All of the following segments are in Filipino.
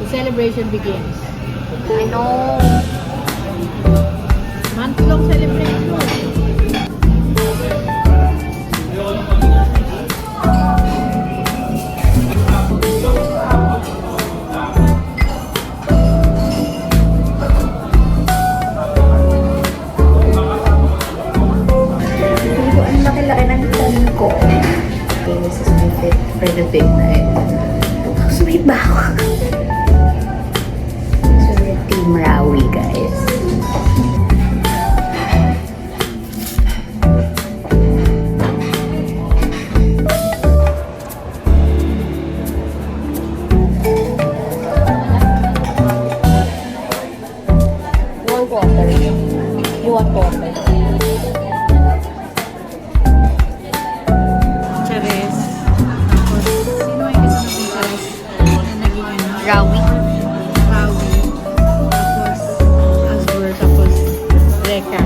celebration begins. I know. Month-long celebration. Ang laki-laki ng tan ko. Okay, this is my fit for the big night. Sweet ba ako? So, we're Team Rawi, guys. You want water? You want water? Chares. Tapos, sino yung isa ng chares na naging ano? Rawi. Rawi. Tapos, Asbur. Tapos, Reka.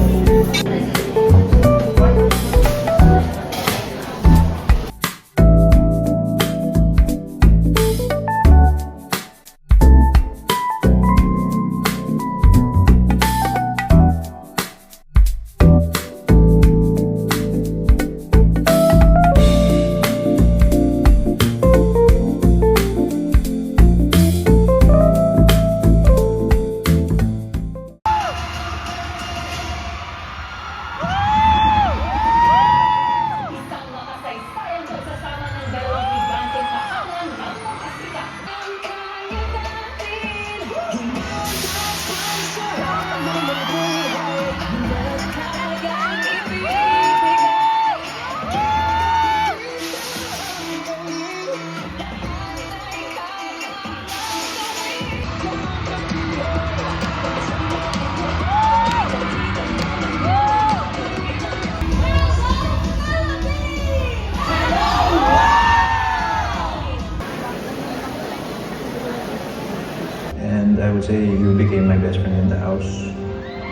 And I would say you became my best friend in the house.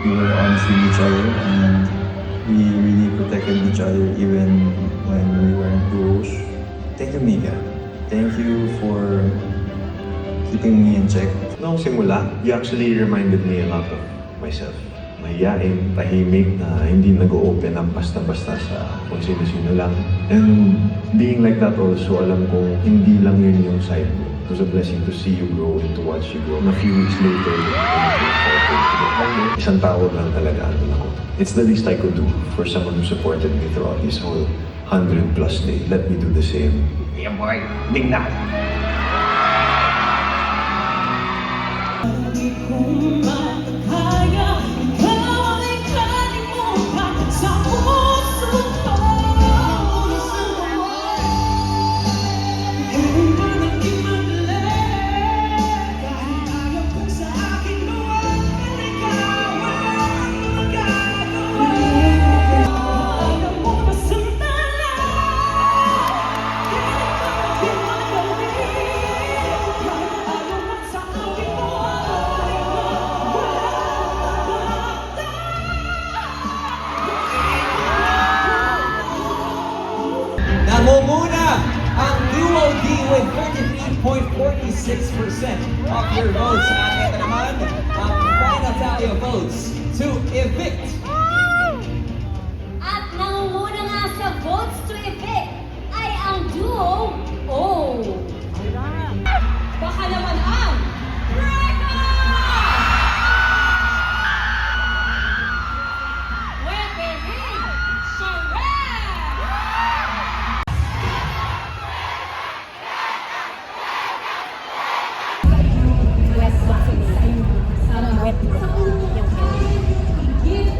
We were honest with each other and we really protected each other even when we weren't close. Thank you, Mika. Thank you for keeping me in check. Noong simula, you actually reminded me a lot of myself. Mahiyain, tahimik, na hindi nag-open up basta-basta sa kung sino-sino lang. And being like that also, alam kong hindi lang yun yung side mo. It was a blessing to see you grow and to watch you grow. And a few weeks later, isang tao lang talaga ano ako. It's the least I could do for someone who supported me throughout this whole 100+ day. Let me do the same. Yeah, boy. Big na. Nangunguna ang Duo D with 33.46% of your votes. At ito naman ang final tally of votes to evict. At nangunguna nga sa votes to evict ay ang Duo O. Baka naman ang Reka! Weberin Charest! Wet boxing. Wet. Yung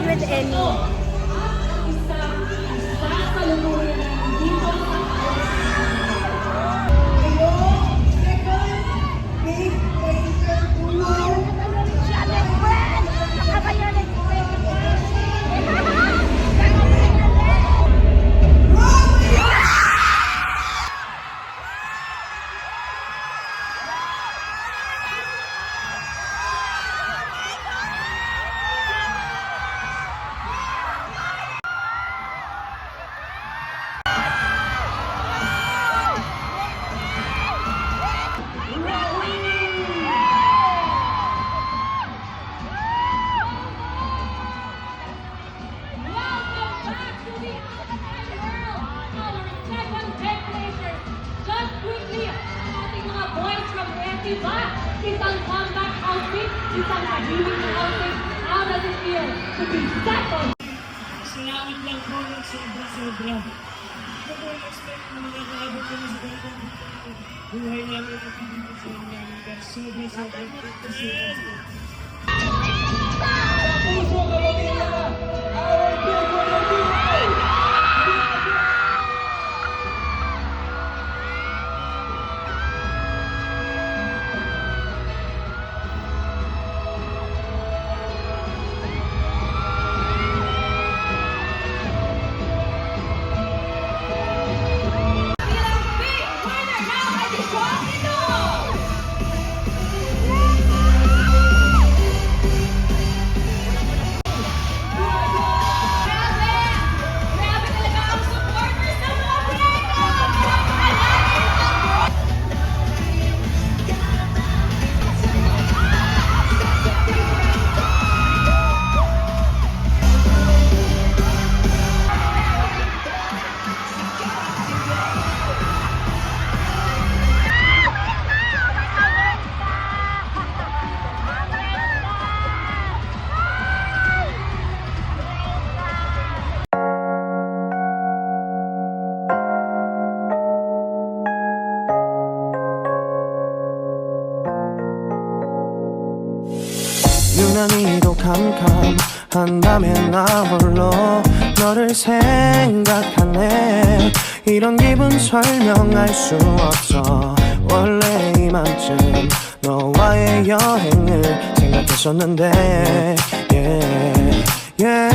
with Emmy. Isang comeback outfit, isang tahimik na outfit. How does it feel to be second? Salamat lang po ng sobra-sobra. Ito po yung expect na makakaabot kami sa ganitong buhay namin at hindi po sa namin. Pero sobra-sobra po sa Puso Kapamilya na, our big winner duo! 유난히도 캄캄한 밤에 나 홀로 너를 생각하네. 이런 기분 설명할 수 없어. 원래 이맘쯤 너와의 여행을 생각했었는데 yeah, yeah.